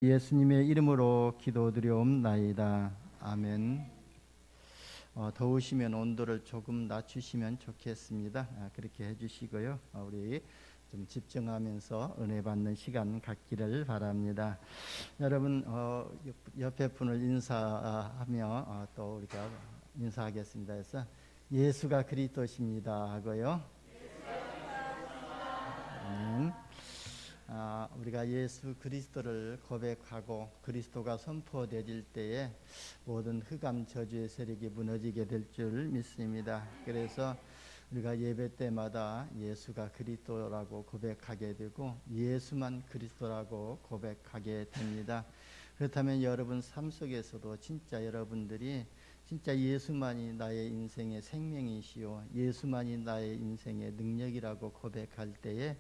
예수님의 이름으로 기도드리옵나이다. 아멘. 더우시면 온도를 조금 낮추시면 좋겠습니다. 그렇게 해주시고요. 우리 좀 집중하면서 은혜 받는 시간 갖기를 바랍니다. 여러분 옆에 분을 인사하며 또 우리가 인사하겠습니다. 해서 예수가 그리스도십니다 하고요. 아멘. 우리가 예수 그리스도를 고백하고 그리스도가 선포되질 때에 모든 흑암 저주의 세력이 무너지게 될 줄 믿습니다. 그래서 우리가 예배 때마다 예수가 그리스도라고 고백하게 되고 예수만 그리스도라고 고백하게 됩니다. 그렇다면 여러분 삶 속에서도 진짜 여러분들이 진짜 예수만이 나의 인생의 생명이시요 예수만이 나의 인생의 능력이라고 고백할 때에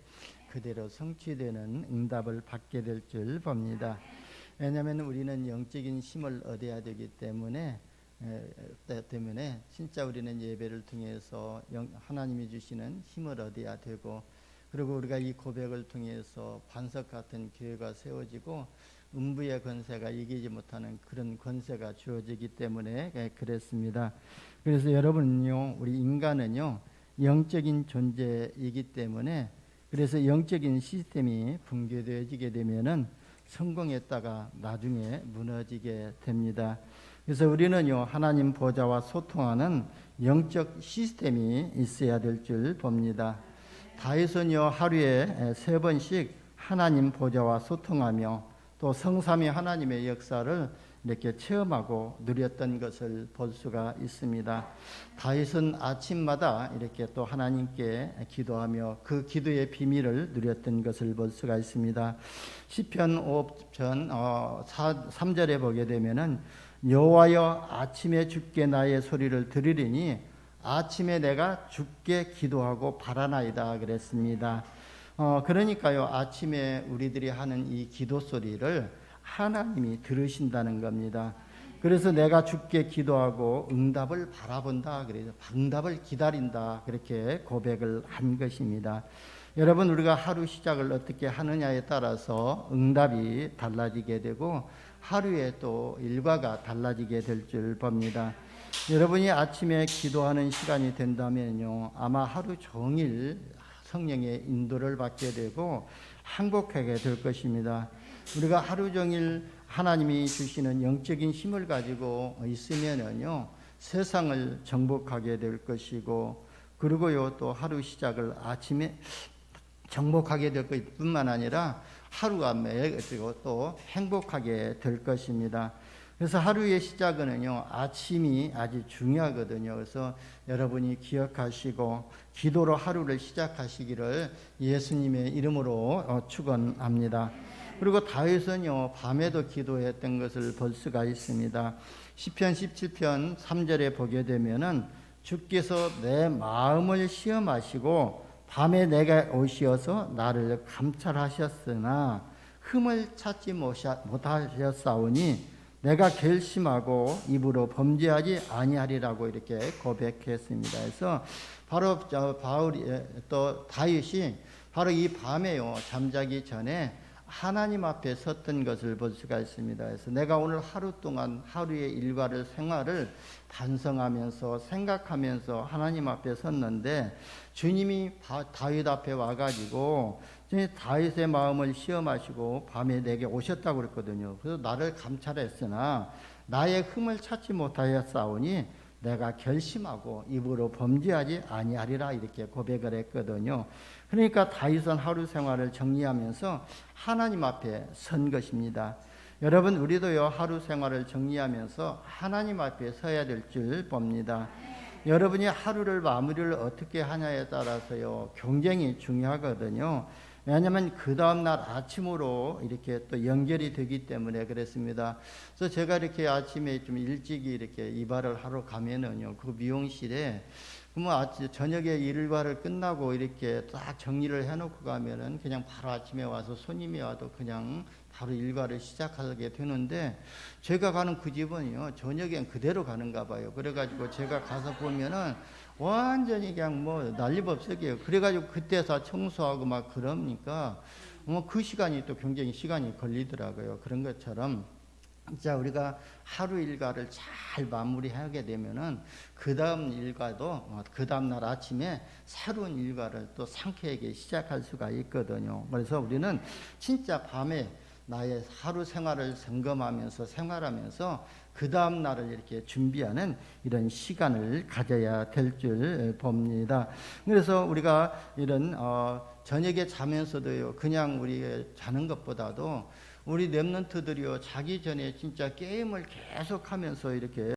그대로 성취되는 응답을 받게 될 줄 봅니다. 왜냐하면 우리는 영적인 힘을 얻어야 되기 때문에 진짜 우리는 예배를 통해서 하나님이 주시는 힘을 얻어야 되고, 그리고 우리가 이 고백을 통해서 반석 같은 교회가 세워지고 음부의 권세가 이기지 못하는 그런 권세가 주어지기 때문에 그랬습니다. 그래서 여러분요, 우리 인간은요 영적인 존재이기 때문에, 그래서 영적인 시스템이 붕괴되어지게 되면은 성공했다가 나중에 무너지게 됩니다. 그래서 우리는요 하나님 보좌와 소통하는 영적 시스템이 있어야 될 줄 봅니다. 다윗은요 하루에 3번씩 하나님 보좌와 소통하며 또 성삼위 하나님의 역사를 이렇게 체험하고 누렸던 것을 볼 수가 있습니다. 다윗은 아침마다 이렇게 또 하나님께 기도하며 그 기도의 비밀을 누렸던 것을 볼 수가 있습니다. 시편 5편 3절에 보게 되면은 여호와여 아침에 주께 나의 소리를 들으리니 아침에 내가 주께 기도하고 바라나이다 그랬습니다. 그러니까요 아침에 우리들이 하는 이 기도 소리를 하나님이 들으신다는 겁니다. 그래서 내가 주께 기도하고 응답을 바라본다, 그래서 응답을 기다린다, 그렇게 고백을 한 것입니다. 여러분, 우리가 하루 시작을 어떻게 하느냐에 따라서 응답이 달라지게 되고 하루에 또 일과가 달라지게 될 줄 봅니다. 여러분이 아침에 기도하는 시간이 된다면요 아마 하루 종일 성령의 인도를 받게 되고 행복하게 될 것입니다. 우리가 하루 종일 하나님이 주시는 영적인 힘을 가지고 있으면은요 세상을 정복하게 될 것이고, 그리고요 또 하루 시작을 아침에 정복하게 될 것뿐만 아니라 하루가 매일고 또 행복하게 될 것입니다. 그래서 하루의 시작은요 아침이 아주 중요하거든요. 그래서 여러분이 기억하시고 기도로 하루를 시작하시기를 예수님의 이름으로 축원합니다. 그리고 다윗은요 밤에도 기도했던 것을 볼 수가 있습니다. 시편 17편 3절에 보게 되면은 주께서 내 마음을 시험하시고 밤에 내게 오시어서 나를 감찰하셨으나 흠을 찾지 못하셨사오니 내가 결심하고 입으로 범죄하지 아니하리라고 이렇게 고백했습니다. 그래서 바로 바울이 또 다윗이 바로 이 밤에요 잠자기 전에 하나님 앞에 섰던 것을 볼 수가 있습니다. 그래서 내가 오늘 하루 동안 하루의 일과를 생활을 반성하면서 생각하면서 하나님 앞에 섰는데 주님이 다윗 앞에 와가지고 다윗의 마음을 시험하시고 밤에 내게 오셨다고 그랬거든요. 그래서 나를 감찰했으나 나의 흠을 찾지 못하였사오니 내가 결심하고 입으로 범죄하지 아니하리라 이렇게 고백을 했거든요. 그러니까 다윗은 하루 생활을 정리하면서 하나님 앞에 선 것입니다. 여러분 우리도요 하루 생활을 정리하면서 하나님 앞에 서야 될 줄 봅니다. 여러분이 하루를 마무리를 어떻게 하냐에 따라서요 굉장히 중요하거든요. 왜냐하면 그 다음날 아침으로 이렇게 또 연결이 되기 때문에 그랬습니다. 그래서 제가 이렇게 아침에 좀 일찍이 이렇게 이발을 하러 가면은요 그 미용실에 저녁에 일과를 끝나고 이렇게 딱 정리를 해놓고 가면은 그냥 바로 아침에 와서 손님이 와도 그냥 바로 일과를 시작하게 되는데, 제가 가는 그 집은요 저녁엔 그대로 가는가 봐요. 그래가지고 제가 가서 보면은 완전히 그냥 난리법석이에요. 그래가지고 그때 다 청소하고 막 그러니까 그 시간이 또 굉장히 시간이 걸리더라고요. 그런 것처럼 진짜 우리가 하루 일과를 잘 마무리하게 되면은 그 다음 일과도 그 다음 날 아침에 새로운 일과를 또 상쾌하게 시작할 수가 있거든요. 그래서 우리는 진짜 밤에 나의 하루 생활을 점검하면서 생활하면서 그 다음 날을 이렇게 준비하는 이런 시간을 가져야 될 줄 봅니다. 그래서 우리가 이런 저녁에 자면서도요, 그냥 우리 자는 것보다도 우리 랩런트들이요, 자기 전에 진짜 게임을 계속하면서 이렇게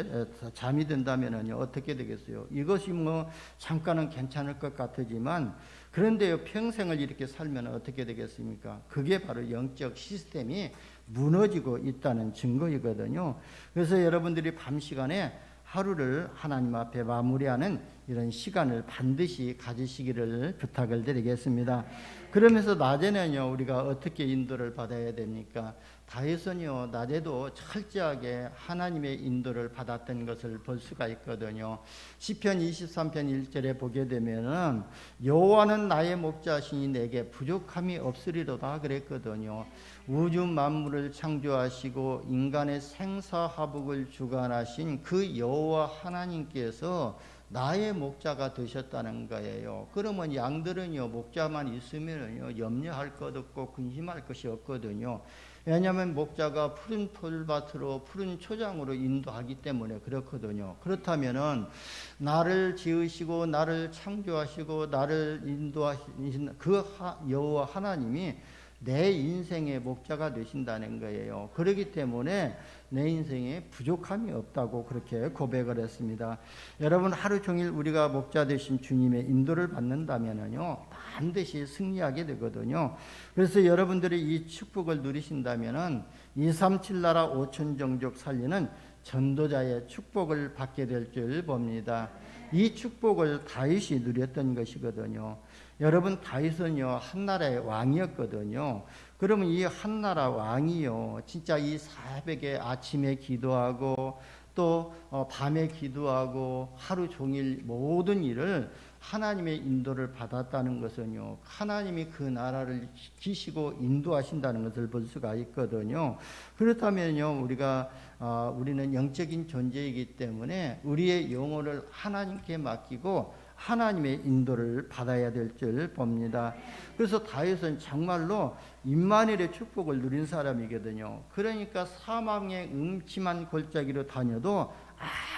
잠이 든다면은요, 어떻게 되겠어요? 이것이 뭐 잠깐은 괜찮을 것 같지만, 그런데요, 평생을 이렇게 살면 어떻게 되겠습니까? 그게 바로 영적 시스템이 무너지고 있다는 증거이거든요. 그래서 여러분들이 밤 시간에 하루를 하나님 앞에 마무리하는 이런 시간을 반드시 가지시기를 부탁을 드리겠습니다. 그러면서 낮에는요, 우리가 어떻게 인도를 받아야 됩니까? 다윗은요, 낮에도 철저하게 하나님의 인도를 받았던 것을 볼 수가 있거든요. 시편 23편 1절에 보게 되면은 여호와는 나의 목자시니 내게 부족함이 없으리로다 그랬거든요. 우주 만물을 창조하시고 인간의 생사화복을 주관하신 그 여호와 하나님께서 나의 목자가 되셨다는 거예요. 그러면 양들은요, 목자만 있으면요, 염려할 것 없고 근심할 것이 없거든요. 왜냐하면 목자가 푸른 풀밭으로 푸른 초장으로 인도하기 때문에 그렇거든요. 그렇다면은 나를 지으시고 나를 창조하시고 나를 인도하신 그 여호와 하나님이 내 인생의 목자가 되신다는 거예요. 그렇기 때문에 내 인생에 부족함이 없다고 그렇게 고백을 했습니다. 여러분, 하루 종일 우리가 목자 되신 주님의 인도를 받는다면요, 반드시 승리하게 되거든요. 그래서 여러분들이 이 축복을 누리신다면은 237 나라 5천 종족 살리는 전도자의 축복을 받게 될 줄 봅니다. 이 축복을 다윗이 누렸던 것이거든요. 여러분, 다윗은요, 한나라의 왕이었거든요. 그러면 이 한나라 왕이요, 진짜 이 새벽에 아침에 기도하고 또 밤에 기도하고 하루 종일 모든 일을 하나님의 인도를 받았다는 것은요, 하나님이 그 나라를 지키시고 인도하신다는 것을 볼 수가 있거든요. 그렇다면요, 우리는 영적인 존재이기 때문에 우리의 영혼을 하나님께 맡기고 하나님의 인도를 받아야 될 줄 봅니다. 그래서 다윗은 정말로 임마누엘의 축복을 누린 사람이거든요. 그러니까 사망의 음침한 골짜기로 다녀도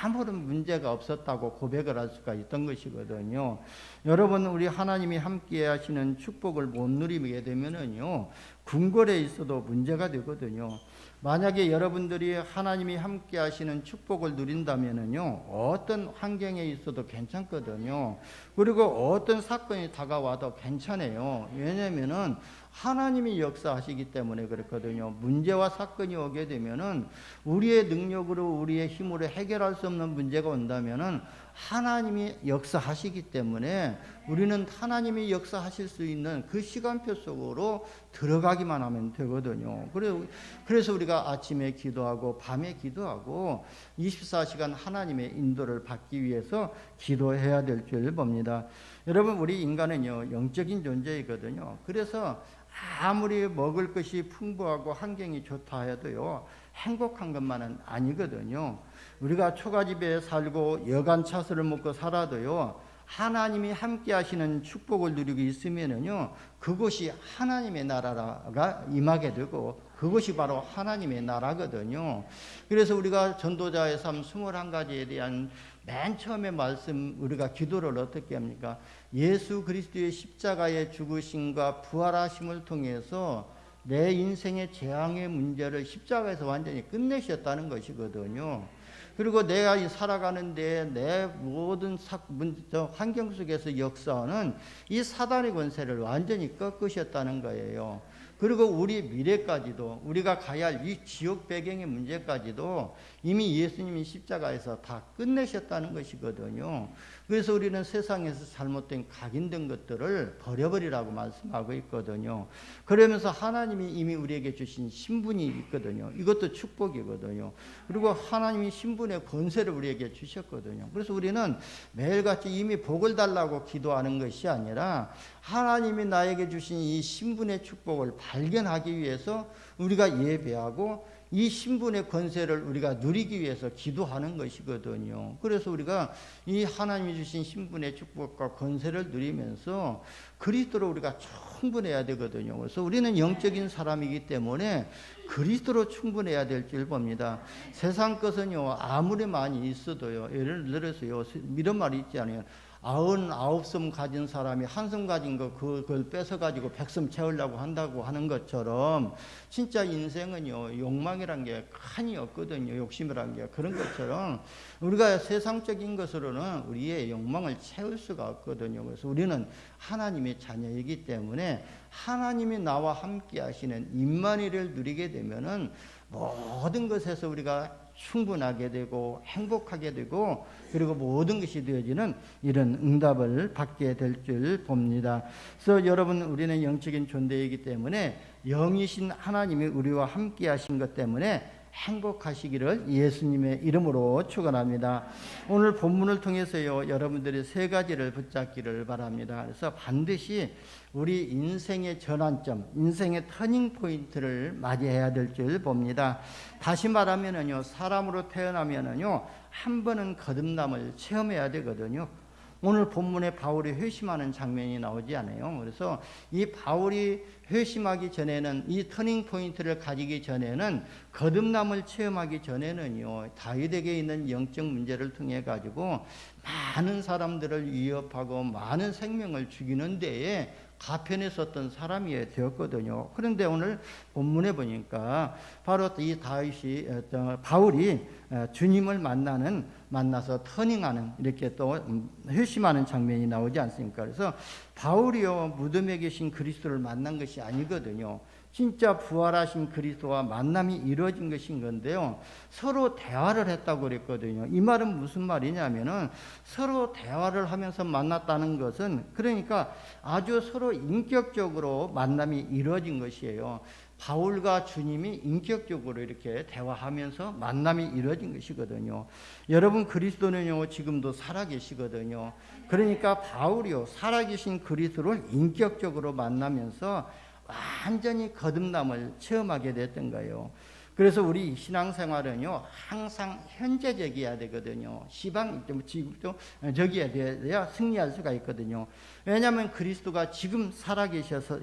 아무런 문제가 없었다고 고백을 할 수가 있던 것이거든요. 여러분, 우리 하나님이 함께 하시는 축복을 못 누리게 되면은요, 궁궐에 있어도 문제가 되거든요. 만약에 여러분들이 하나님이 함께 하시는 축복을 누린다면은요, 어떤 환경에 있어도 괜찮거든요. 그리고 어떤 사건이 다가와도 괜찮아요. 왜냐면은 하나님이 역사하시기 때문에 그렇거든요. 문제와 사건이 오게 되면은 우리의 능력으로 우리의 힘으로 해결할 수 없는 문제가 온다면은 하나님이 역사하시기 때문에 우리는 하나님이 역사하실 수 있는 그 시간표 속으로 들어가기만 하면 되거든요. 그래서 우리가 아침에 기도하고 밤에 기도하고 24시간 하나님의 인도를 받기 위해서 기도해야 될 줄 봅니다. 여러분, 우리 인간은요, 영적인 존재이거든요. 그래서 아무리 먹을 것이 풍부하고 환경이 좋다 해도요, 행복한 것만은 아니거든요. 우리가 초가집에 살고 여간 차수를 먹고 살아도요, 하나님이 함께 하시는 축복을 누리고 있으면은요, 그것이 하나님의 나라가 임하게 되고 그것이 바로 하나님의 나라거든요. 그래서 우리가 전도자의 삶 21가지에 대한 맨 처음에 말씀, 우리가 기도를 어떻게 합니까? 예수 그리스도의 십자가의 죽으심과 부활하심을 통해서 내 인생의 재앙의 문제를 십자가에서 완전히 끝내셨다는 것이거든요. 그리고 내가 살아가는데 내 모든 환경 속에서 역사하는 이 사단의 권세를 완전히 꺾으셨다는 거예요. 그리고 우리 미래까지도, 우리가 가야 할 이 지옥 배경의 문제까지도 이미 예수님이 십자가에서 다 끝내셨다는 것이거든요. 그래서 우리는 세상에서 잘못된 각인된 것들을 버려버리라고 말씀하고 있거든요. 그러면서 하나님이 이미 우리에게 주신 신분이 있거든요. 이것도 축복이거든요. 그리고 하나님이 신분의 권세를 우리에게 주셨거든요. 그래서 우리는 매일같이 이미 복을 달라고 기도하는 것이 아니라 하나님이 나에게 주신 이 신분의 축복을 발견하기 위해서 우리가 예배하고 이 신분의 권세를 우리가 누리기 위해서 기도하는 것이거든요. 그래서 우리가 이 하나님이 주신 신분의 축복과 권세를 누리면서 그리스도로 우리가 충분해야 되거든요. 그래서 우리는 영적인 사람이기 때문에 그리스도로 충분해야 될 줄 봅니다. 세상 것은요, 아무리 많이 있어도요, 예를 들어서요, 이런 말이 있지 않아요. 99섬 가진 사람이 한 섬 가진 그걸 뺏어가지고 100섬 채우려고 한다고 하는 것처럼 진짜 인생은요, 욕망이란 게 칸이 없거든요. 욕심이란 게. 그런 것처럼 우리가 세상적인 것으로는 우리의 욕망을 채울 수가 없거든요. 그래서 우리는 하나님의 자녀이기 때문에 하나님이 나와 함께 하시는 임마누엘을 누리게 되면은 모든 것에서 우리가 충분하게 되고 행복하게 되고 그리고 모든 것이 되어지는 이런 응답을 받게 될 줄 봅니다. 그래서 여러분, 우리는 영적인 존재이기 때문에 영이신 하나님이 우리와 함께 하신 것 때문에 행복하시기를 예수님의 이름으로 축원합니다. 오늘 본문을 통해서요, 여러분들이 세 가지를 붙잡기를 바랍니다. 그래서 반드시 우리 인생의 전환점, 인생의 터닝 포인트를 맞이해야 될 줄 봅니다. 다시 말하면은요, 사람으로 태어나면은요, 한 번은 거듭남을 체험해야 되거든요. 오늘 본문에 바울이 회심하는 장면이 나오지 않아요. 그래서 이 바울이 회심하기 전에는, 이 터닝 포인트를 가지기 전에는, 거듭남을 체험하기 전에는요, 다윗에게 있는 영적 문제를 통해 가지고 많은 사람들을 위협하고 많은 생명을 죽이는 데에 가편에 섰던 사람이 되었거든요. 그런데 오늘 본문에 보니까 바로 이 바울이 주님을 만나서 터닝하는, 이렇게 또 회심하는 장면이 나오지 않습니까? 그래서 바울이요, 무덤에 계신 그리스도를 만난 것이 아니거든요. 진짜 부활하신 그리스도와 만남이 이루어진 것인 건데요, 서로 대화를 했다고 그랬거든요. 이 말은 무슨 말이냐면은 서로 대화를 하면서 만났다는 것은, 그러니까 아주 서로 인격적으로 만남이 이루어진 것이에요. 바울과 주님이 인격적으로 이렇게 대화하면서 만남이 이루어진 것이거든요. 여러분, 그리스도는요, 지금도 살아계시거든요. 그러니까 바울이요, 살아계신 그리스도를 인격적으로 만나면서 완전히 거듭남을 체험하게 됐던 거예요. 그래서 우리 신앙생활은요, 항상 현재적이어야 되거든요. 지금도 적이어야 돼야 승리할 수가 있거든요. 왜냐하면 그리스도가 지금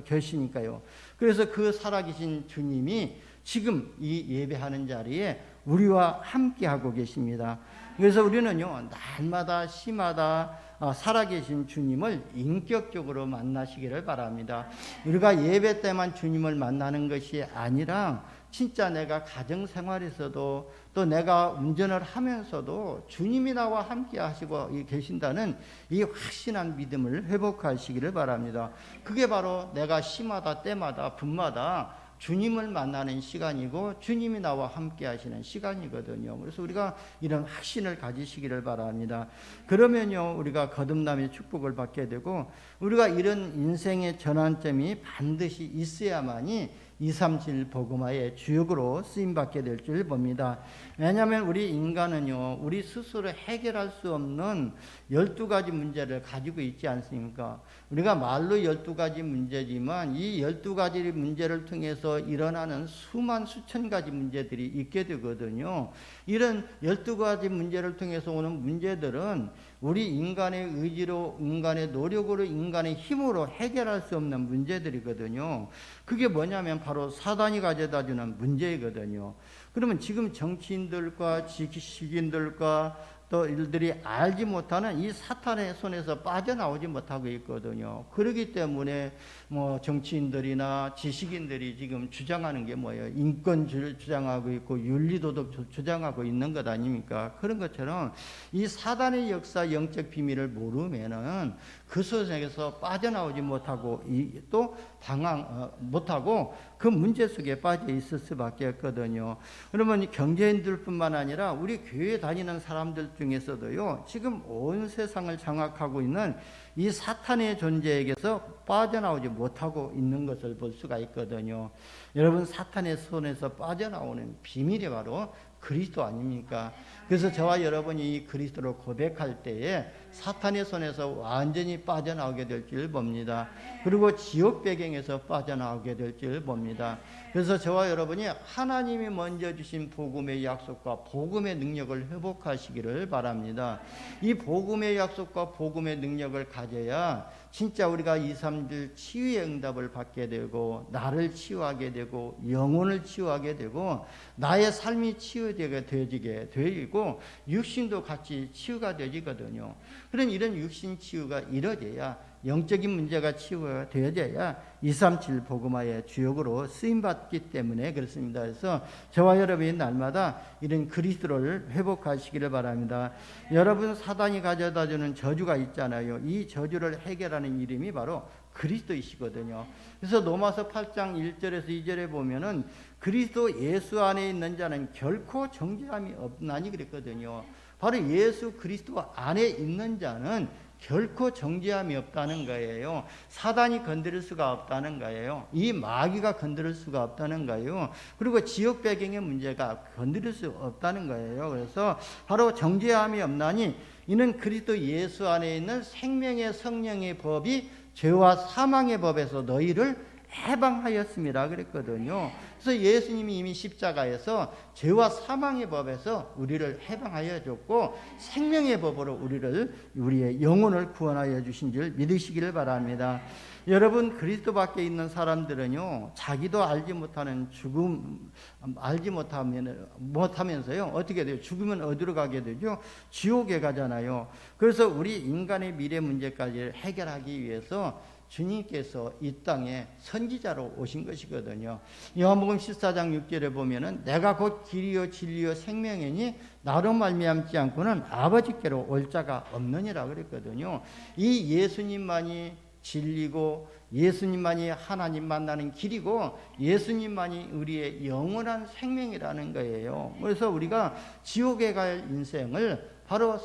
계시니까요. 그래서 그 살아계신 주님이 지금 이 예배하는 자리에 우리와 함께 하고 계십니다. 그래서 우리는요, 날마다 시마다 살아계신 주님을 인격적으로 만나시기를 바랍니다. 우리가 예배 때만 주님을 만나는 것이 아니라 진짜 내가 가정생활에서도, 또 내가 운전을 하면서도 주님이 나와 함께 하시고 계신다는 이 확신한 믿음을 회복하시기를 바랍니다. 그게 바로 내가 시마다 때마다 분마다 주님을 만나는 시간이고 주님이 나와 함께 하시는 시간이거든요. 그래서 우리가 이런 확신을 가지시기를 바랍니다. 그러면요, 우리가 거듭남의 축복을 받게 되고, 우리가 이런 인생의 전환점이 반드시 있어야만이 237 복음화의 주역으로 쓰임받게 될 줄 봅니다. 왜냐하면 우리 인간은요, 우리 스스로 해결할 수 없는 12가지 문제를 가지고 있지 않습니까? 우리가 말로 12가지 문제지만 이 12가지 문제를 통해서 일어나는 수천 가지 문제들이 있게 되거든요. 이런 12가지 문제를 통해서 오는 문제들은 우리 인간의 의지로, 인간의 노력으로, 인간의 힘으로 해결할 수 없는 문제들이거든요. 그게 뭐냐면 바로 사단이 가져다 주는 문제이거든요. 그러면 지금 정치인들과 지식인들과 또 일들이 알지 못하는 이 사탄의 손에서 빠져나오지 못하고 있거든요. 그렇기 때문에 정치인들이나 지식인들이 지금 주장하는 게 뭐예요? 인권주의를 주장하고 있고 윤리도덕 주장하고 있는 것 아닙니까? 그런 것처럼 이 사단의 역사, 영적 비밀을 모르면은 그 속에서 빠져나오지 못하고 또 못하고 그 문제 속에 빠져 있을 수밖에 없거든요. 그러면 경제인들뿐만 아니라 우리 교회 다니는 사람들 중에서도요, 지금 온 세상을 장악하고 있는 이 사탄의 존재에게서 빠져나오지 못하고 있는 것을 볼 수가 있거든요. 여러분, 사탄의 손에서 빠져나오는 비밀이 바로 그리스도 아닙니까? 그래서 저와 여러분이 이 그리스도를 고백할 때에 사탄의 손에서 완전히 빠져나오게 될 줄 봅니다. 그리고 지옥 배경에서 빠져나오게 될 줄 봅니다. 그래서 저와 여러분이 하나님이 먼저 주신 복음의 약속과 복음의 능력을 회복하시기를 바랍니다. 이 복음의 약속과 복음의 능력을 가져야 진짜 우리가 2, 3주 치유의 응답을 받게 되고, 나를 치유하게 되고, 영혼을 치유하게 되고, 나의 삶이 치유되게 되고, 육신도 같이 치유가 되지거든요. 그런 이런 육신 치유가 이루어져야, 영적인 문제가 치유가 되어져야 237 복음화의 주역으로 쓰임받기 때문에 그렇습니다. 그래서 저와 여러분이 날마다 이런 그리스도를 회복하시기를 바랍니다. 여러분, 사단이 가져다주는 저주가 있잖아요. 이 저주를 해결하는 이름이 바로 그리스도이시거든요. 그래서 로마서 8장 1절에서 2절에 보면은 그리스도 예수 안에 있는 자는 결코 정죄함이 없나니 그랬거든요. 바로 예수 그리스도 안에 있는 자는 결코 정죄함이 없다는 거예요. 사단이 건드릴 수가 없다는 거예요. 이 마귀가 건드릴 수가 없다는 거예요. 그리고 지역 배경의 문제가 건드릴 수 없다는 거예요. 그래서 바로 정죄함이 없나니 이는 그리스도 예수 안에 있는 생명의 성령의 법이 죄와 사망의 법에서 너희를 해방하였습니다 그랬거든요. 그래서 예수님이 이미 십자가에서 죄와 사망의 법에서 우리를 해방하여 줬고, 생명의 법으로 우리의 영혼을 구원하여 주신 줄 믿으시기를 바랍니다. 여러분, 그리스도 밖에 있는 사람들은요, 자기도 알지 못하는 죽음, 알지 못하면서요, 어떻게 돼요? 죽으면 어디로 가게 되죠? 지옥에 가잖아요. 그래서 우리 인간의 미래 문제까지 해결하기 위해서 주님께서 이 땅에 선지자로 오신 것이거든요. 요한복음 14장 6절에 보면은 내가 곧 길이요 진리요 생명이니 나로 말미암지 않고는 아버지께로 올 자가 없느니라 그랬거든요. 이 예수님만이 진리고, 예수님만이 하나님 만나는 길이고, 예수님만이 우리의 영원한 생명이라는 거예요. 그래서 우리가 지옥에 갈 인생을 바로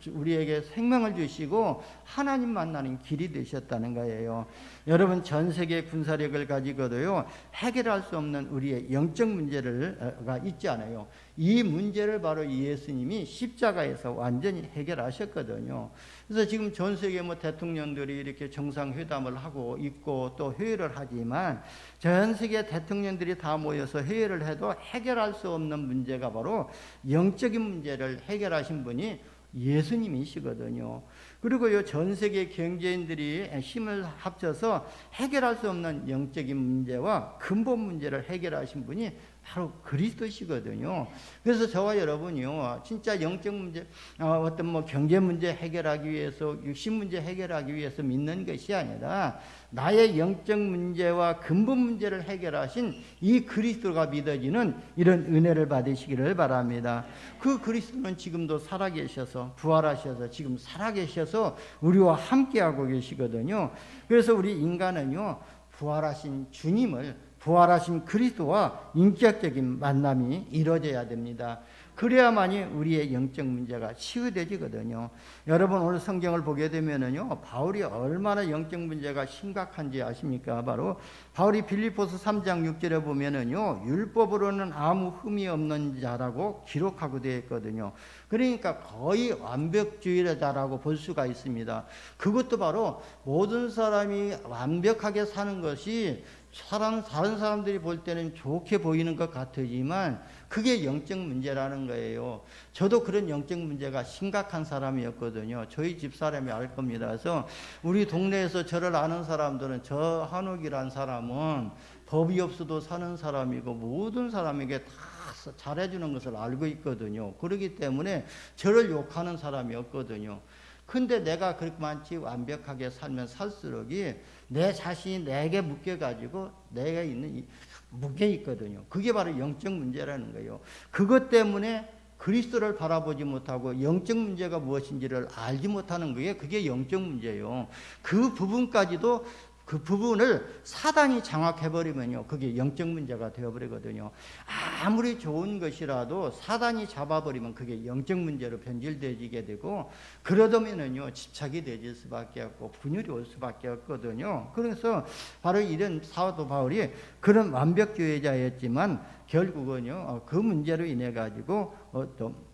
우리에게 생명을 주시고 하나님 만나는 길이 되셨다는 거예요. 여러분, 전 세계 군사력을 가지고도요, 해결할 수 없는 우리의 영적 문제가 있지 않아요. 이 문제를 바로 예수님이 십자가에서 완전히 해결하셨거든요. 그래서 지금 전 세계 대통령들이 이렇게 정상회담을 하고 있고 또 회의를 하지만, 전 세계 대통령들이 다 모여서 회의를 해도 해결할 수 없는 문제가 바로 영적인 문제를 해결하신 분이 예수님이시거든요. 그리고요, 전 세계 경제인들이 힘을 합쳐서 해결할 수 없는 영적인 문제와 근본 문제를 해결하신 분이 바로 그리스도시거든요. 그래서 저와 여러분이요, 진짜 영적 문제, 어떤 경제 문제 해결하기 위해서, 육신 문제 해결하기 위해서 믿는 것이 아니라 나의 영적 문제와 근본 문제를 해결하신 이 그리스도가 믿어지는 이런 은혜를 받으시기를 바랍니다. 그 그리스도는 지금도 살아계셔서, 부활하셔서 지금 살아계셔서 우리와 함께하고 계시거든요. 그래서 우리 인간은요, 부활하신 주님을, 부활하신 그리스도와 인격적인 만남이 이루어져야 됩니다. 그래야만이 우리의 영적 문제가 치유되지거든요. 여러분, 오늘 성경을 보게 되면은요, 바울이 얼마나 영적 문제가 심각한지 아십니까? 바로 바울이 빌립보서 3장 6절에 보면은요, 율법으로는 아무 흠이 없는 자라고 기록하고 되어 있거든요. 그러니까 거의 완벽주의자라고 볼 수가 있습니다. 그것도 바로 모든 사람이 완벽하게 사는 것이 다른 사람들이 볼 때는 좋게 보이는 것 같지만 그게 영적 문제라는 거예요. 저도 그런 영적 문제가 심각한 사람이었거든요. 저희 집 사람이 알 겁니다. 그래서 우리 동네에서 저를 아는 사람들은 저 한옥이란 사람은 법이 없어도 사는 사람이고 모든 사람에게 다 잘해주는 것을 알고 있거든요. 그렇기 때문에 저를 욕하는 사람이었거든요. 근데 내가 그렇게 많지 완벽하게 살면 살수록이 내 자신이 내게 묶여가지고 내가 묶여 있거든요. 그게 바로 영적 문제라는 거예요. 그것 때문에 그리스도를 바라보지 못하고 영적 문제가 무엇인지를 알지 못하는 그게 영적 문제예요. 그 부분까지도 그 부분을 사단이 장악해버리면요, 그게 영적 문제가 되어버리거든요. 아무리 좋은 것이라도 사단이 잡아버리면 그게 영적 문제로 변질되게 되고, 그러다면은요 집착이 되질 수밖에 없고 분열이 올 수밖에 없거든요. 그래서 바로 이런 사도 바울이 그런 완벽주의자였지만 결국은요 그 문제로 인해 가지고 또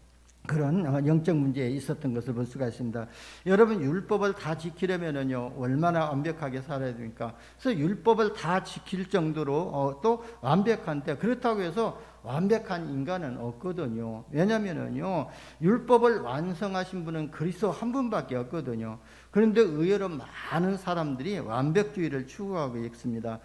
그런 영적 문제에 있었던 것을 볼 수가 있습니다. 여러분, 율법을 다 지키려면은요 얼마나 완벽하게 살아야 됩니까? 그래서 율법을 다 지킬 정도로 또 완벽한데, 그렇다고 해서 완벽한 인간은 없거든요. 왜냐면은요 율법을 완성하신 분은 그리스도 한 분밖에 없거든요. 그런데 의외로 많은 사람들이 완벽주의를 추구하고 있습니다.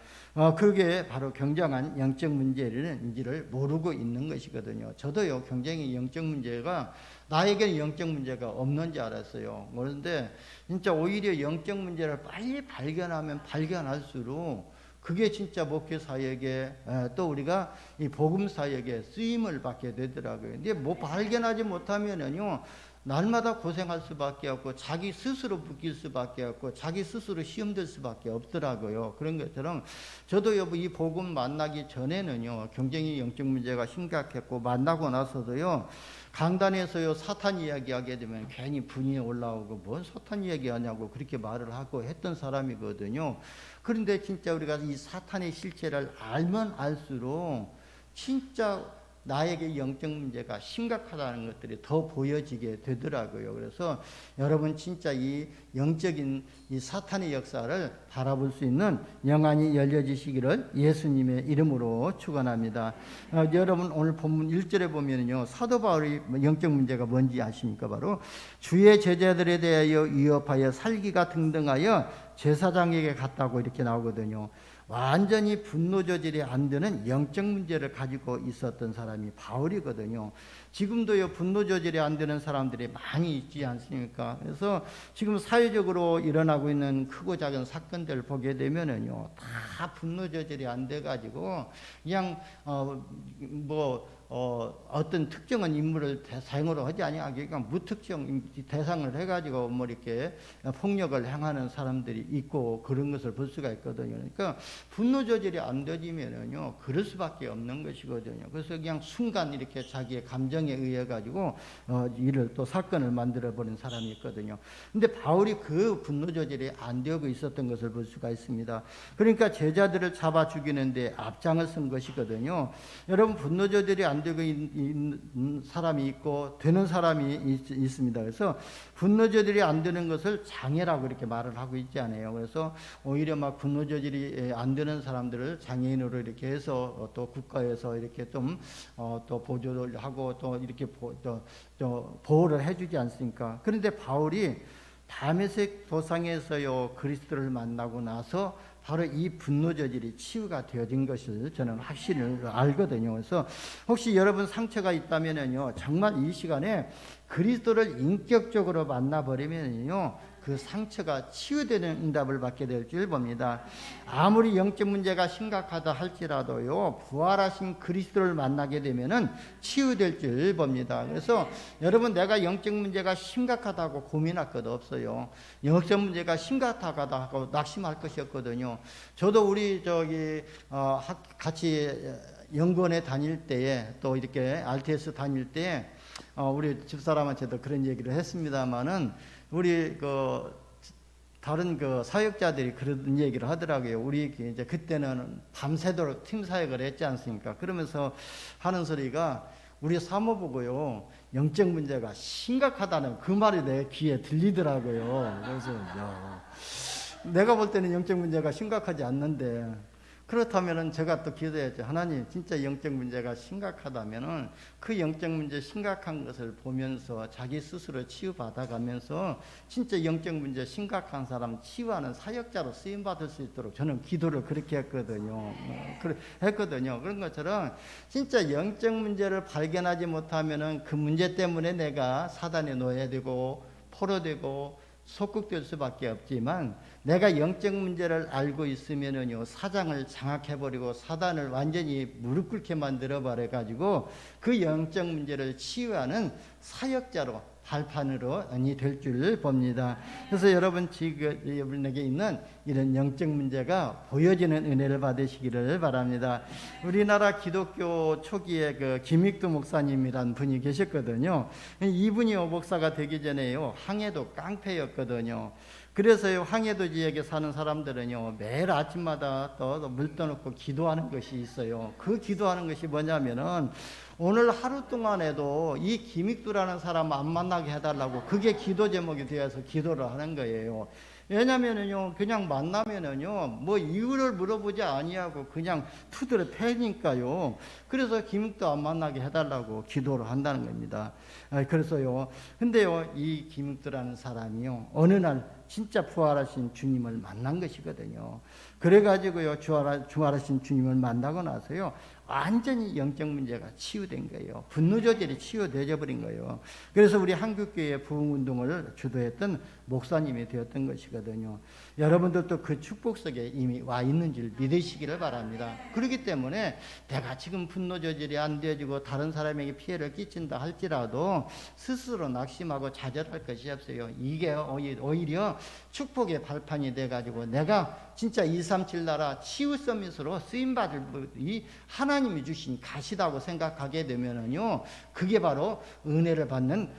그게 바로 굉장한 영적 문제인지를 모르고 있는 것이거든요. 저도요 굉장히 영적 문제가, 나에게는 영적 문제가 없는 줄 알았어요. 그런데 진짜 오히려 영적 문제를 빨리 발견하면 발견할수록 그게 진짜 목회 사역에 또 우리가 이 복음 사역에 쓰임을 받게 되더라고요. 근데 뭐 발견하지 못하면은요 날마다 고생할 수밖에 없고 자기 스스로 묶일 수밖에 없고 자기 스스로 시험될 수밖에 없더라고요. 그런 것처럼 저도요 이 복음 만나기 전에는요 굉장히 영적 문제가 심각했고, 만나고 나서도요 강단에서요 사탄 이야기하게 되면 괜히 분이 올라오고 뭔 사탄 이야기하냐고 그렇게 말을 하고 했던 사람이거든요. 그런데 진짜 우리가 이 사탄의 실체를 알면 알수록 진짜 나에게 영적 문제가 심각하다는 것들이 더 보여지게 되더라고요. 그래서 여러분 진짜 이 영적인 이 사탄의 역사를 바라볼 수 있는 영안이 열려지시기를 예수님의 이름으로 축원합니다. 여러분 오늘 본문 1절에 보면요 사도 바울이 영적 문제가 뭔지 아십니까? 바로 주의 제자들에 대하여 위협하여 살기가 등등하여 제사장에게 갔다고 이렇게 나오거든요. 완전히 분노 조절이 안 되는 영적 문제를 가지고 있었던 사람이 바울이거든요. 지금도요 분노 조절이 안 되는 사람들이 많이 있지 않습니까? 그래서 지금 사회적으로 일어나고 있는 크고 작은 사건들을 보게 되면은요 다 분노 조절이 안 돼 가지고 그냥 어떤 특정한 인물을 대상으로 하지 아니하고 그러니까 무특정 대상을 해가지고 뭐 이렇게 폭력을 행하는 사람들이 있고 그런 것을 볼 수가 있거든요. 그러니까 분노 조절이 안 되지면은요 그럴 수밖에 없는 것이거든요. 그래서 그냥 순간 이렇게 자기의 감정에 의해 가지고 일을 또 사건을 만들어 버린 사람이 있거든요. 근데 바울이 그 분노 조절이 안 되고 있었던 것을 볼 수가 있습니다. 그러니까 제자들을 잡아 죽이는데 앞장을 쓴 것이거든요. 여러분 분노 조절이 안 되고 있는 사람이 있고 되는 사람이 있습니다. 그래서 분노 조절이 안 되는 것을 장애라고 이렇게 말을 하고 있지 않아요. 그래서 오히려 막 분노 조절이 안 되는 사람들을 장애인으로 이렇게 해서 또 국가에서 이렇게 좀 또 보조를 하고 또 이렇게 보호를 해주지 않습니까? 그런데 바울이 다메섹 도상에서요 그리스도를 만나고 나서 바로 이 분노 저질이 치유가 되어진 것을 저는 확신을 알거든요. 그래서 혹시 여러분 상처가 있다면요 정말 이 시간에 그리스도를 인격적으로 만나버리면요 그 상처가 치유되는 응답을 받게 될 줄 봅니다. 아무리 영적 문제가 심각하다 할지라도요 부활하신 그리스도를 만나게 되면은 치유될 줄 봅니다. 그래서 여러분 내가 영적 문제가 심각하다고 고민할 것 없어요. 영적 문제가 심각하다고 낙심할 것이 없거든요. 저도 우리 같이 연구원에 다닐 때에 또 이렇게 RTS 다닐 때에 우리 집사람한테도 그런 얘기를 했습니다마는 우리 다른 사역자들이 그런 얘기를 하더라고요. 우리 이제 그때는 밤새도록 팀 사역을 했지 않습니까? 그러면서 하는 소리가 우리 사모보고요 영적 문제가 심각하다는 그 말이 내 귀에 들리더라고요. 그래서 내가 볼 때는 영적 문제가 심각하지 않는데, 그렇다면은 제가 또 기도했죠. 하나님, 진짜 영적 문제가 심각하다면은 그 영적 문제 심각한 것을 보면서 자기 스스로 치유받아가면서 진짜 영적 문제 심각한 사람 치유하는 사역자로 쓰임 받을 수 있도록 저는 기도를 그렇게 했거든요. 그런 것처럼 진짜 영적 문제를 발견하지 못하면은 그 문제 때문에 내가 사단에 놓여야 되고 포로되고 속국될 수밖에 없지만, 내가 영적 문제를 알고 있으면은요 사장을 장악해버리고 사단을 완전히 무릎 꿇게 만들어 버려 가지고 그 영적 문제를 치유하는 사역자로 발판으로 될 줄 봅니다. 그래서 여러분 지금 여러분에게 있는 이런 영적 문제가 보여지는 은혜를 받으시기를 바랍니다. 우리나라 기독교 초기에 그 김익두 목사님이란 분이 계셨거든요. 이분이 목사가 되기 전에요, 항해도 깡패였거든요. 그래서요, 항해도 지역에 사는 사람들은요, 매일 아침마다 또 물 떠놓고 기도하는 것이 있어요. 그 기도하는 것이 뭐냐면은 오늘 하루 동안에도 이 김익두라는 사람 안 만나게 해달라고, 그게 기도 제목이 되어서 기도를 하는 거예요. 왜냐면은요, 그냥 만나면은요, 뭐 이유를 물어보지 아니하고 그냥 투드려 패니까요. 그래서 김익두 안 만나게 해달라고 기도를 한다는 겁니다. 그래서요, 근데요, 이 김익두라는 사람이요, 어느 날 진짜 부활하신 주님을 만난 것이거든요. 그래가지고요, 부활하신 주님을 만나고 나서요, 완전히 영적 문제가 치유된 거예요. 분노 조절이 치유되어 버린 거예요. 그래서 우리 한국교회 부흥운동을 주도했던 목사님이 되었던 것이거든요. 여러분들도 그 축복 속에 이미 와 있는 줄 믿으시기를 바랍니다. 그렇기 때문에 내가 지금 분노 조절이 안 되어지고 다른 사람에게 피해를 끼친다 할지라도 스스로 낙심하고 좌절할 것이 없어요. 이게 오히려 축복의 발판이 돼가지고 내가 진짜 237 나라 치유 서밋으로 쓰임받을 이 하나님이 주신 가시다고 생각하게 되면은요, 그게 바로 은혜를 받는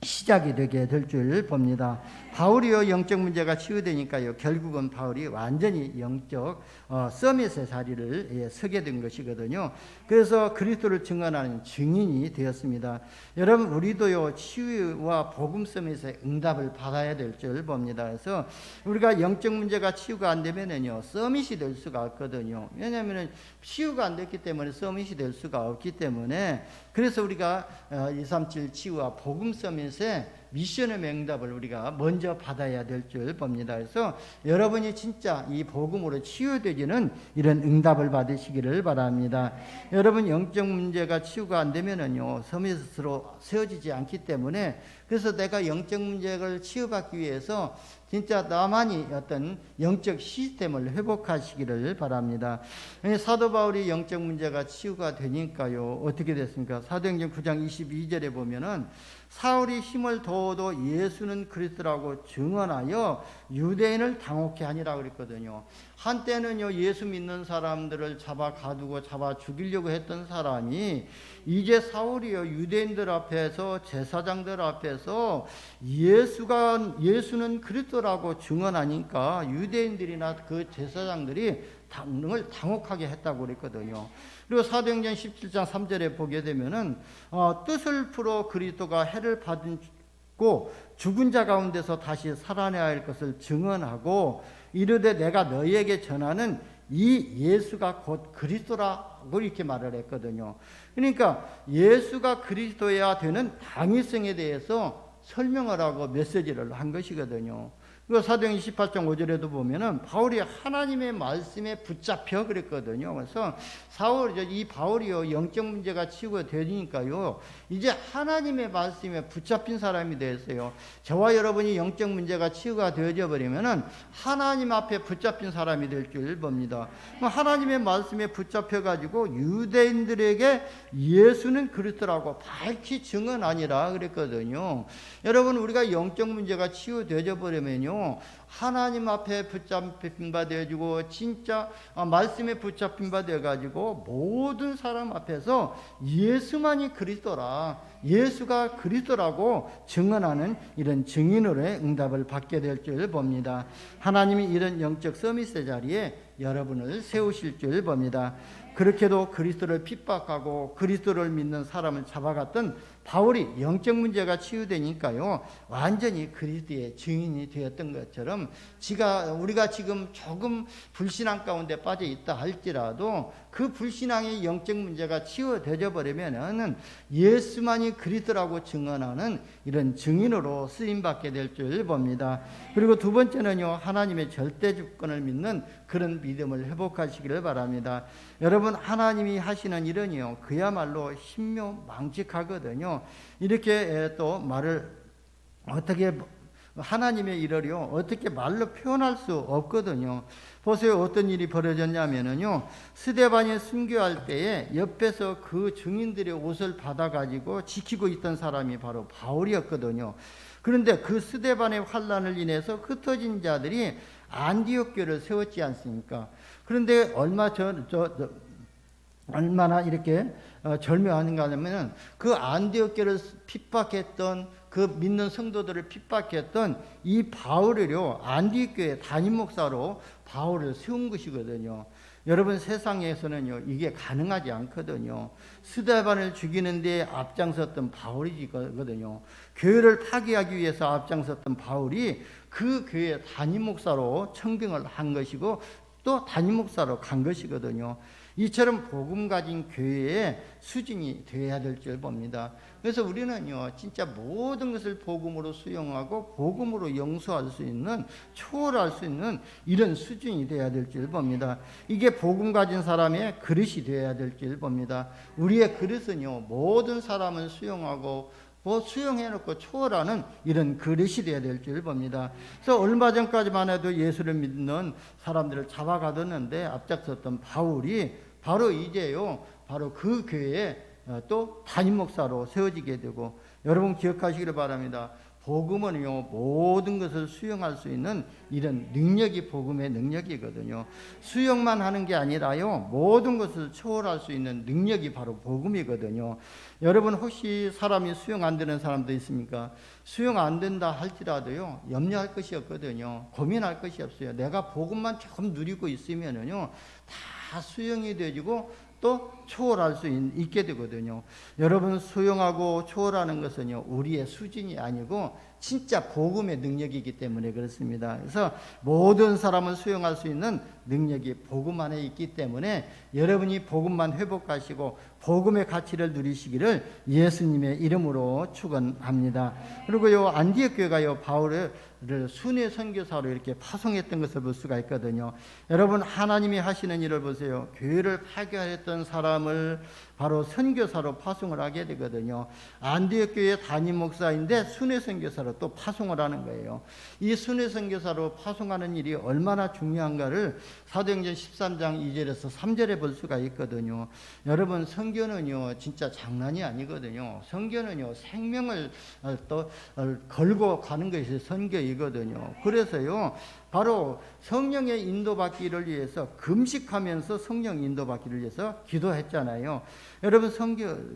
시작이 되게 될 줄 봅니다. 바울이요, 영적 문제가 치유되니까요, 결국은 바울이 완전히 영적 서밋의 자리를 서게 된 것이거든요. 그래서 그리스도를 증언하는 증인이 되었습니다. 여러분, 우리도요, 치유와 복음 서밋의 응답을 받아야 될 줄 봅니다. 그래서 우리가 영적 문제가 치유가 안 되면은요, 서밋이 될 수가 없거든요. 왜냐하면은 치유가 안 됐기 때문에 서밋이 될 수가 없기 때문에, 그래서 우리가 237 치유와 복음 서밋의 미션의 응답을 우리가 먼저 받아야 될 줄 봅니다. 그래서 여러분이 진짜 이 복음으로 치유되지는 이런 응답을 받으시기를 바랍니다. 여러분, 영적 문제가 치유가 안 되면은요, 서밋으로 세워지지 않기 때문에, 그래서 내가 영적 문제를 치유받기 위해서 진짜 나만이 어떤 영적 시스템을 회복하시기를 바랍니다. 사도 바울이 영적 문제가 치유가 되니까요, 어떻게 됐습니까? 사도행전 9장 22절에 보면은 사울이 힘을 더워도 예수는 그리스도라고 증언하여 유대인을 당혹해 하니라 그랬거든요. 한때는요, 예수 믿는 사람들을 잡아 가두고 잡아 죽이려고 했던 사람이 이제 사울이요, 유대인들 앞에서 제사장들 앞에서 예수는 그리스도라고 증언하니까 유대인들이나 그 제사장들이 당혹하게 했다고 그랬거든요. 그리고 사도행전 17장 3절에 보게 되면은 뜻을 풀어 그리스도가 해를 받고 죽은 자 가운데서 다시 살아내야 할 것을 증언하고 이르되 내가 너희에게 전하는 이 예수가 곧 그리스도라고 이렇게 말을 했거든요. 그러니까 예수가 그리스도여야 되는 당위성에 대해서 설명을 하고 메시지를 한 것이거든요. 그리고 사도행전 18장 5절에도 보면은 바울이 하나님의 말씀에 붙잡혀 그랬거든요. 그래서 이 바울이요, 영적 문제가 치유가 되니까요, 이제 하나님의 말씀에 붙잡힌 사람이 되었어요. 저와 여러분이 영적 문제가 치유가 되어져 버리면은 하나님 앞에 붙잡힌 사람이 될 줄 봅니다. 하나님의 말씀에 붙잡혀 가지고 유대인들에게 예수는 그리스도라고 밝히 증언하니라 그랬거든요. 여러분, 우리가 영적 문제가 치유되어 버리면요, 하나님 앞에 붙잡힌 바 되어지고 진짜 말씀에 붙잡힌 바 되어가지고 모든 사람 앞에서 예수만이 그리스도라, 예수가 그리스도라고 증언하는 이런 증인으로의 응답을 받게 될 줄 봅니다. 하나님이 이런 영적 서밋의 자리에 여러분을 세우실 줄 봅니다. 그렇게도 그리스도를 핍박하고 그리스도를 믿는 사람을 잡아갔던 바울이 영적 문제가 치유되니까요, 완전히 그리스도의 증인이 되었던 것처럼 우리가 지금 조금 불신앙 가운데 빠져 있다 할지라도 그 불신앙의 영적 문제가 치유되어 버리면은 예수만이 그리스도라고 증언하는 이런 증인으로 쓰임받게 될 줄 봅니다. 그리고 두 번째는요, 하나님의 절대 주권을 믿는 그런 믿음을 회복하시기를 바랍니다. 여러분, 하나님이 하시는 일은요, 그야말로 신묘망측하거든요. 이렇게 또 말을 어떻게 하나님의 일을요 어떻게 말로 표현할 수 없거든요. 보세요, 어떤 일이 벌어졌냐면은요, 스데반이 순교할 때에 옆에서 그 증인들의 옷을 받아가지고 지키고 있던 사람이 바로 바울이었거든요. 그런데 그 스데반의 환난을 인해서 흩어진 자들이 안디옥 교를 세웠지 않습니까? 그런데 얼마나 이렇게 절묘한가 하면은 그 안디옥 교를 핍박했던 그 믿는 성도들을 핍박했던 이 바울을요 안디옥 교회 담임 목사로 바울을 세운 것이거든요. 여러분, 세상에서는요 이게 가능하지 않거든요. 스데반을 죽이는 데 앞장섰던 바울이거든요. 교회를 파괴하기 위해서 앞장섰던 바울이 그 교회 담임 목사로 청빙을 한 것이고 또 담임 목사로 간 것이거든요. 이처럼 복음 가진 교회의 수준이 되어야 될 줄 봅니다. 그래서 우리는요 진짜 모든 것을 복음으로 수용하고 복음으로 용서할 수 있는, 초월할 수 있는 이런 수준이 되어야 될 줄 봅니다. 이게 복음 가진 사람의 그릇이 되어야 될 줄 봅니다. 우리의 그릇은요 모든 사람을 수용하고 수용해놓고 초월하는 이런 그릇이 되어야 될 줄 봅니다. 그래서 얼마 전까지만 해도 예수를 믿는 사람들을 잡아가뒀는데 앞장섰던 바울이 바로 이제요 바로 그 교회에 또 담임 목사로 세워지게 되고, 여러분 기억하시기를 바랍니다. 복음은요 모든 것을 수용할 수 있는 이런 능력이 복음의 능력이거든요. 수용만 하는 게 아니라요 모든 것을 초월할 수 있는 능력이 바로 복음이거든요. 여러분, 혹시 사람이 수용 안 되는 사람도 있습니까? 수용 안 된다 할지라도요 염려할 것이 없거든요. 고민할 것이 없어요. 내가 복음만 조금 누리고 있으면은요 다 수용이 되지고 또 초월할 수 있게 되거든요. 여러분, 수용하고 초월하는 것은요 우리의 수준이 아니고 진짜 복음의 능력이기 때문에 그렇습니다. 그래서 모든 사람을 수용할 수 있는 능력이 복음 안에 있기 때문에 여러분이 복음만 회복하시고 복음의 가치를 누리시기를 예수님의 이름으로 축원합니다. 그리고요 안디옥 교회가요 바울을 순회 선교사로 이렇게 파송했던 것을 볼 수가 있거든요. 여러분, 하나님이 하시는 일을 보세요. 교회를 파괴했던 사람을 바로 선교사로 파송을 하게 되거든요. 안디옥 교회 담임 목사인데 순회 선교사로 또 파송을 하는 거예요. 이 순회 선교사로 파송하는 일이 얼마나 중요한가를 사도행전 13장 2절에서 3절에 볼 수가 있거든요. 여러분, 선교는요 진짜 장난이 아니거든요. 선교는요 생명을 또 걸고 가는 것이 선교이거든요. 그래서요 바로 성령의 인도받기를 위해서 금식하면서 성령 인도받기를 위해서 기도했잖아요. 여러분,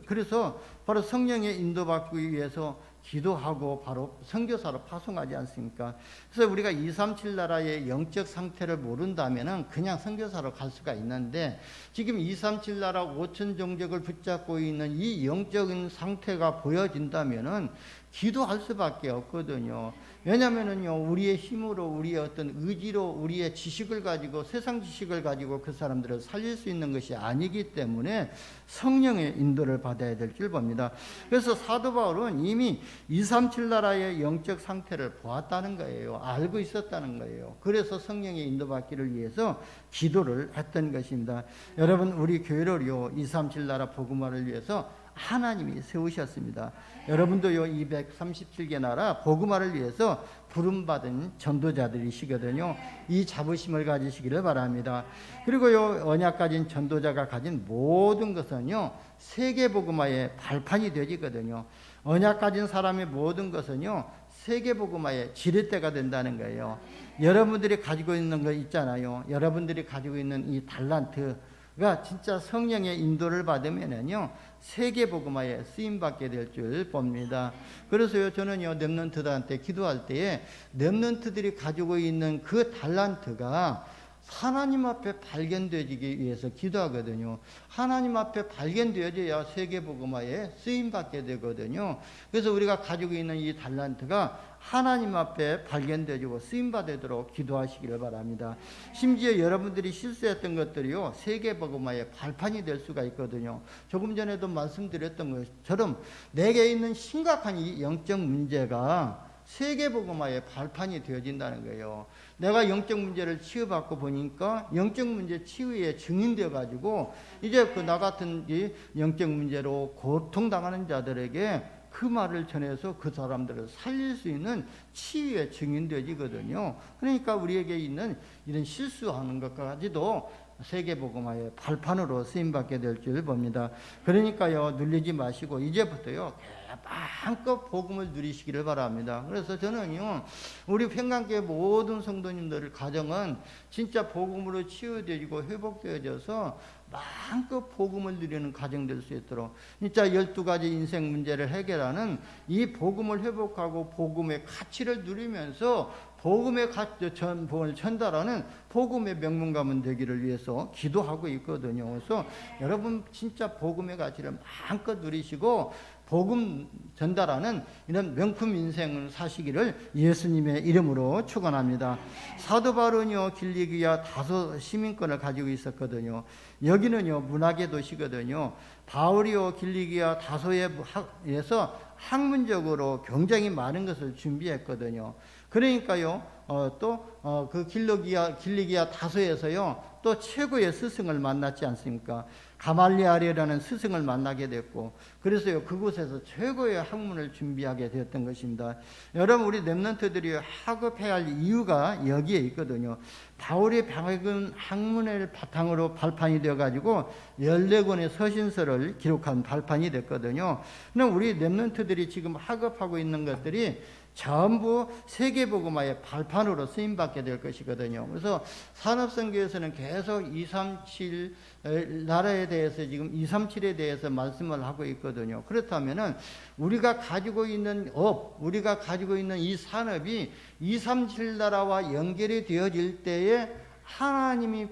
그래서 바로 성령의 인도받기 위해서 기도하고 바로 선교사로 파송하지 않습니까? 그래서 우리가 237 나라의 영적 상태를 모른다면은 그냥 선교사로 갈 수가 있는데, 지금 237 나라 5천 종족을 붙잡고 있는 이 영적인 상태가 보여진다면은 기도할 수밖에 없거든요. 왜냐면은요 우리의 힘으로, 우리의 어떤 의지로, 우리의 지식을 가지고, 세상 지식을 가지고 그 사람들을 살릴 수 있는 것이 아니기 때문에 성령의 인도를 받아야 될 줄 봅니다. 그래서 사도 바울은 이미 237 나라의 영적 상태를 보았다는 거예요. 알고 있었다는 거예요. 그래서 성령의 인도받기를 위해서 기도를 했던 것입니다. 여러분, 우리 교회를요 237 나라 복음화를 위해서 하나님이 세우셨습니다. 여러분도요 237개 나라 복음화를 위해서 부름받은 전도자들이시거든요. 이 자부심을 가지시기를 바랍니다. 그리고요 언약 가진 전도자가 가진 모든 것은요 세계 복음화의 발판이 되지거든요. 언약 가진 사람의 모든 것은요 세계 복음화의 지렛대가 된다는 거예요. 여러분들이 가지고 있는 거 있잖아요. 여러분들이 가지고 있는 이 달란트가 진짜 성령의 인도를 받으면은요 세계 복음화에 쓰임 받게 될 줄 봅니다. 그래서요 저는요 렘넌트들한테 기도할 때에 렘넌트들이 가지고 있는 그 달란트가 하나님 앞에 발견되기 위해서 기도하거든요. 하나님 앞에 발견되어져야 세계복음화에 쓰임받게 되거든요. 그래서 우리가 가지고 있는 이 달란트가 하나님 앞에 발견되고 쓰임받도록 기도하시기를 바랍니다. 심지어 여러분들이 실수했던 것들이요 세계복음화의 발판이 될 수가 있거든요. 조금 전에도 말씀드렸던 것처럼 내게 있는 심각한 이 영적 문제가 세계복음화의 발판이 되어진다는 거예요. 내가 영적 문제를 치유받고 보니까 영적 문제 치유에 증인되어 가지고 이제 그 나 같은 이 영적 문제로 고통당하는 자들에게 그 말을 전해서 그 사람들을 살릴 수 있는 치유의 증인되지거든요. 그러니까 우리에게 있는 이런 실수하는 것까지도 세계복음화의 발판으로 쓰임받게 될 줄 봅니다. 그러니까요, 눌리지 마시고 이제부터요 마음껏 복음을 누리시기를 바랍니다. 그래서 저는요, 우리 평강교회 모든 성도님들 가정은 진짜 복음으로 치유되고 회복되어져서 마음껏 복음을 누리는 가정 될 수 있도록 진짜 12가지 인생 문제를 해결하는 이 복음을 회복하고 복음의 가치를 누리면서 복음의 복음을 전달하는 복음의 명문가문 되기를 위해서 기도하고 있거든요. 그래서 여러분 진짜 복음의 가치를 마음껏 누리시고 복음 전달하는 이런 명품 인생을 사시기를 예수님의 이름으로 축원합니다. 사도 바울은요, 길리기아 다소 시민권을 가지고 있었거든요. 여기는요, 문학의 도시거든요. 바울이요, 길리기아 다소에서 학문적으로 굉장히 많은 것을 준비했거든요. 그러니까요, 그 길리기아 다소에서요, 또 최고의 스승을 만났지 않습니까? 가말리알이라는 스승을 만나게 됐고, 그래서요, 그곳에서 최고의 학문을 준비하게 되었던 것입니다. 여러분, 우리 렘넌트들이 학업해야 할 이유가 여기에 있거든요. 바울이 박은 학문을 바탕으로 발판이 되어가지고 14권의 서신서를 기록한 발판이 됐거든요. 그럼 우리 렘넌트들이 지금 학업하고 있는 것들이 전부 세계복음화의 발판으로 쓰임받게 될 것이거든요. 그래서 산업선교에서는 계속 237 나라에 대해서 지금 237에 대해서 말씀을 하고 있거든요. 그렇다면은 우리가 가지고 있는 우리가 가지고 있는 이 산업이 237 나라와 연결이 되어질 때에 하나님이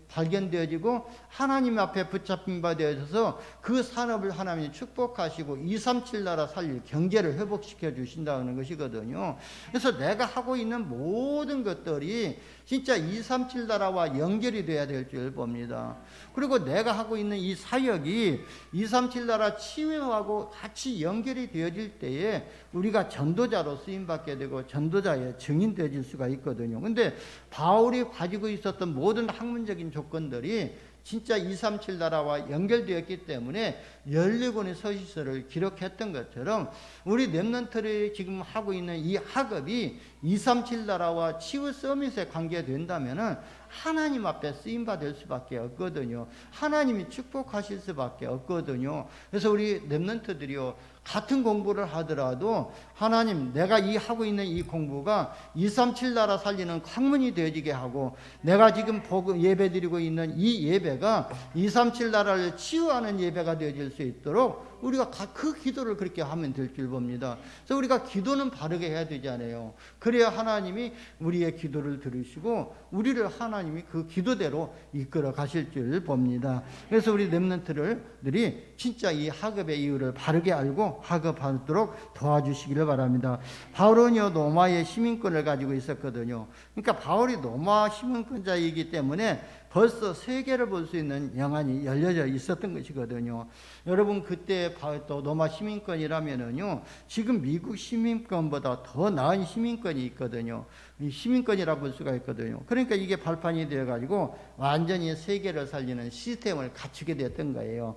발견되어지고 하나님 앞에 붙잡힌 바 되어져서 그 산업을 하나님이 축복하시고 237 나라 살릴 경제를 회복시켜 주신다는 것이거든요. 그래서 내가 하고 있는 모든 것들이 진짜 237 나라와 연결이 돼야 될 줄 봅니다. 그리고 내가 하고 있는 이 사역이 237 나라 치유하고 같이 연결이 되어질 때에 우리가 전도자로 쓰임받게 되고 전도자의 증인 되어질 수가 있거든요. 근데 바울이 가지고 있었던 모든 학문적인 조건들이 진짜 237 나라와 연결되었기 때문에 14권의 서신서를 기록했던 것처럼 우리 렘넌트들이 지금 하고 있는 이 학업이 237 나라와 치유 서밋에 관계된다면은 하나님 앞에 쓰임받을 수밖에 없거든요. 하나님이 축복하실 수밖에 없거든요. 그래서 우리 렘넌트들이요, 같은 공부를 하더라도 하나님, 내가 하고 있는 이 공부가 237 나라 살리는 학문이 되어지게 하고, 내가 지금 예배 드리고 있는 이 예배가 237 나라를 치유하는 예배가 되어질 수 있도록 우리가 그 기도를 그렇게 하면 될 줄 봅니다. 그래서 우리가 기도는 바르게 해야 되잖아요. 그래야 하나님이 우리의 기도를 들으시고 우리를 하나님이 그 기도대로 이끌어 가실 줄 봅니다. 그래서 우리 렘넌트들이 진짜 이 학업의 이유를 바르게 알고 학업하도록 도와주시기를 바랍니다. 바울은요, 로마의 시민권을 가지고 있었거든요. 그러니까 바울이 로마 시민권자이기 때문에 벌써 세계를 볼 수 있는 영안이 열려져 있었던 것이거든요. 여러분, 그때 또 로마 시민권이라면은요, 지금 미국 시민권보다 더 나은 시민권이 있거든요. 이 시민권이라 볼 수가 있거든요. 그러니까 이게 발판이 되어가지고 완전히 세계를 살리는 시스템을 갖추게 됐던 거예요.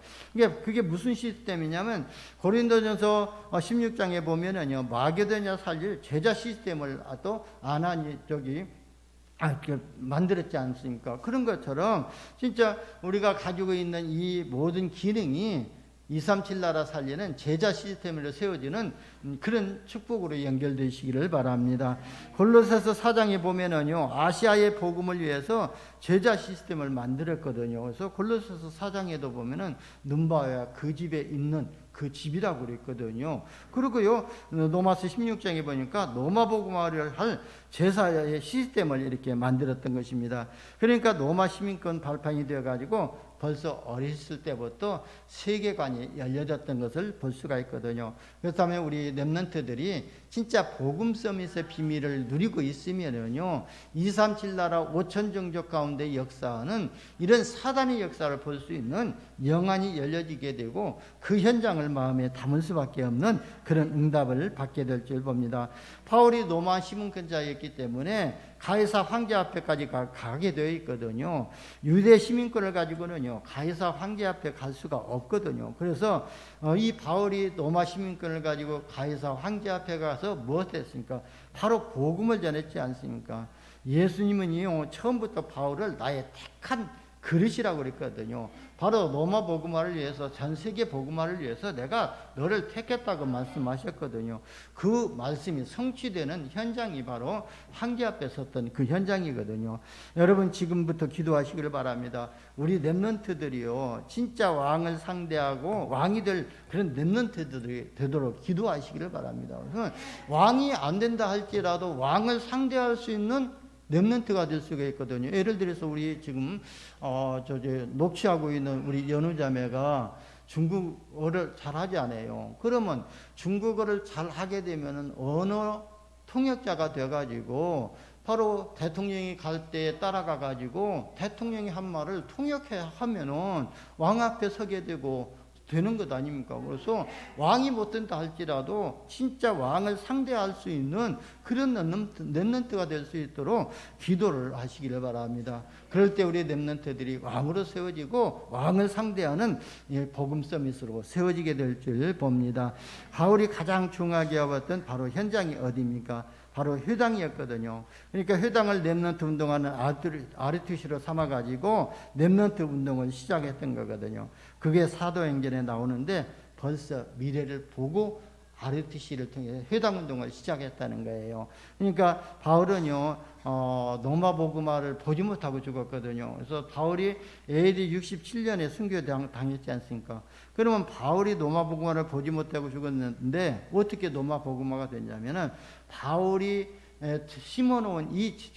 그게 무슨 시스템이냐면 고린도전서 16장에 보면은요, 마게도냐 살릴 제자 시스템을 또 만들었지 않습니까? 그런 것처럼 진짜 우리가 가지고 있는 이 모든 기능이 237 나라 살리는 제자 시스템으로 세워지는 그런 축복으로 연결되시기를 바랍니다. 골로새서 4장에 보면은요, 아시아의 복음을 위해서 제자 시스템을 만들었거든요. 그래서 골로새서 4장에도 보면은 눈바야 그 집에 있는 그 집이라고 그랬거든요. 그리고요, 로마서 16장에 보니까 로마 복음화를 할 제사의 시스템을 이렇게 만들었던 것입니다. 그러니까 로마 시민권 발판이 되어가지고 벌써 어렸을 때부터 세계관이 열려졌던 것을 볼 수가 있거든요. 그렇다면 우리 렘넌트들이 진짜 복음 서밋의 비밀을 누리고 있으면요, 237 나라 5천 종족 가운데 역사하는 이런 사단의 역사를 볼 수 있는 영안이 열려지게 되고 그 현장을 마음에 담을 수밖에 없는 그런 응답을 받게 될 줄 봅니다. 바울이 로마 시민권자였기 때문에 가이사 황제 앞에까지 가게 되어 있거든요. 유대 시민권을 가지고는요, 가이사 황제 앞에 갈 수가 없거든요. 그래서 이 바울이 로마 시민권을 가지고 가이사 황제 앞에 가서 무엇 했습니까? 바로 복음을 전했지 않습니까? 예수님은요, 처음부터 바울을 나의 택한 그릇이라고 그랬거든요. 바로 로마 복음화를 위해서, 전 세계 복음화를 위해서 내가 너를 택했다고 말씀하셨거든요. 그 말씀이 성취되는 현장이 바로 황제 앞에 섰던 그 현장이거든요. 여러분, 지금부터 기도하시길 바랍니다. 우리 렘넌트들이요, 진짜 왕을 상대하고 왕이 될 그런 렘넌트들이 되도록 기도하시기를 바랍니다. 왕이 안 된다 할지라도 왕을 상대할 수 있는 렘넌트가 될 수가 있거든요. 예를 들어서 우리 지금 녹취하고 있는 우리 연우자매가 중국어를 잘하지 않아요. 그러면 중국어를 잘하게 되면은 언어 통역자가 돼가지고 바로 대통령이 갈 때 따라가 가지고 대통령이 한 말을 통역해 하면은 왕 앞에 서게 되는 것 아닙니까? 그래서 왕이 못 된다 할지라도 진짜 왕을 상대할 수 있는 그런 렘넌트가 될 수 있도록 기도를 하시기를 바랍니다. 그럴 때 우리 렘넌트들이 왕으로 세워지고 왕을 상대하는 복음 서밋으로 세워지게 될 줄 봅니다. 바울이 가장 중요하게 여겼던 바로 현장이 어디입니까? 바로 회당이었거든요. 그러니까 회당을 렘넌트 운동하는 RTC로 삼아가지고 렘넌트 운동을 시작했던 거거든요. 그게 사도행전에 나오는데 벌써 미래를 보고 RTC를 통해 회당 운동을 시작했다는 거예요. 그러니까 바울은요, 로마 복음화를 보지 못하고 죽었거든요. 그래서 바울이 AD 67년에 순교당했지 않습니까? 그러면 바울이 로마 복음화를 보지 못하고 죽었는데 어떻게 로마 복음화가 됐냐면은 바울이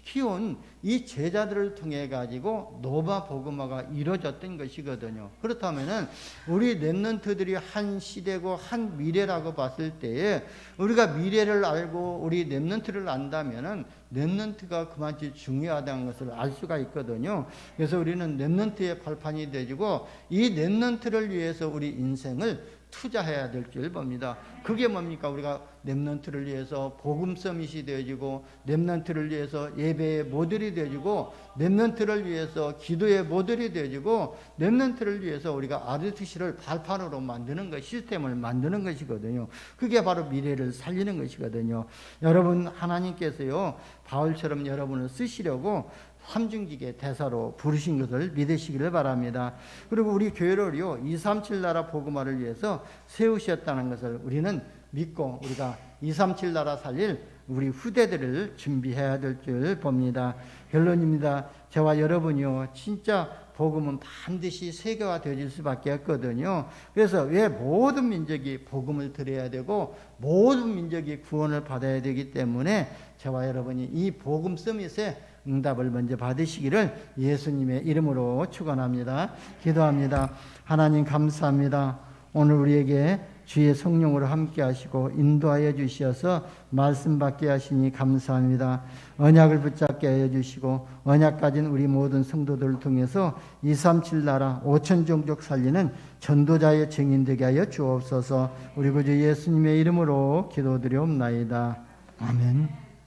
키운 이 제자들을 통해 가지고 로마 복음화가 이루어졌던 것이거든요. 그렇다면은 우리 렘넌트들이 한 시대고 한 미래라고 봤을 때에 우리가 미래를 알고 우리 렘넌트를 안다면은 렘넌트가 그만큼 중요하다는 것을 알 수가 있거든요. 그래서 우리는 렘넌트의 발판이 되고 이 렘넌트를 위해서 우리 인생을 투자해야 될 줄 봅니다. 그게 뭡니까? 우리가 렘넌트를 위해서 복음 서밋이 되어지고, 렘넌트를 위해서 예배의 모델이 되어지고, 렘넌트를 위해서 기도의 모델이 되어지고, 렘넌트를 위해서 우리가 RTC를 발판으로 만드는 것, 시스템을 만드는 것이거든요. 그게 바로 미래를 살리는 것이거든요. 여러분, 하나님께서요, 바울처럼 여러분을 쓰시려고 삼중직의 대사로 부르신 것을 믿으시기를 바랍니다. 그리고 우리 교회를요, 237 나라 복음화를 위해서 세우셨다는 것을 우리는 믿고 우리가 237 나라 살릴 우리 후대들을 준비해야 될 줄 봅니다. 결론입니다. 저와 여러분이요, 진짜 복음은 반드시 세계화 되어질 수밖에 없거든요. 그래서 왜 모든 민족이 복음을 들어야 되고 모든 민족이 구원을 받아야 되기 때문에 저와 여러분이 이 복음 서밋에 응답을 먼저 받으시기를 예수님의 이름으로 축원합니다. 기도합니다. 하나님 감사합니다. 오늘 우리에게 주의 성령으로 함께 하시고 인도하여 주시어서 말씀 받게 하시니 감사합니다. 언약을 붙잡게 하여 주시고 언약 가진 우리 모든 성도들을 통해서 237 나라 5천 종족 살리는 전도자의 증인 되게 하여 주옵소서. 우리 구주 예수님의 이름으로 기도드리옵나이다. 아멘.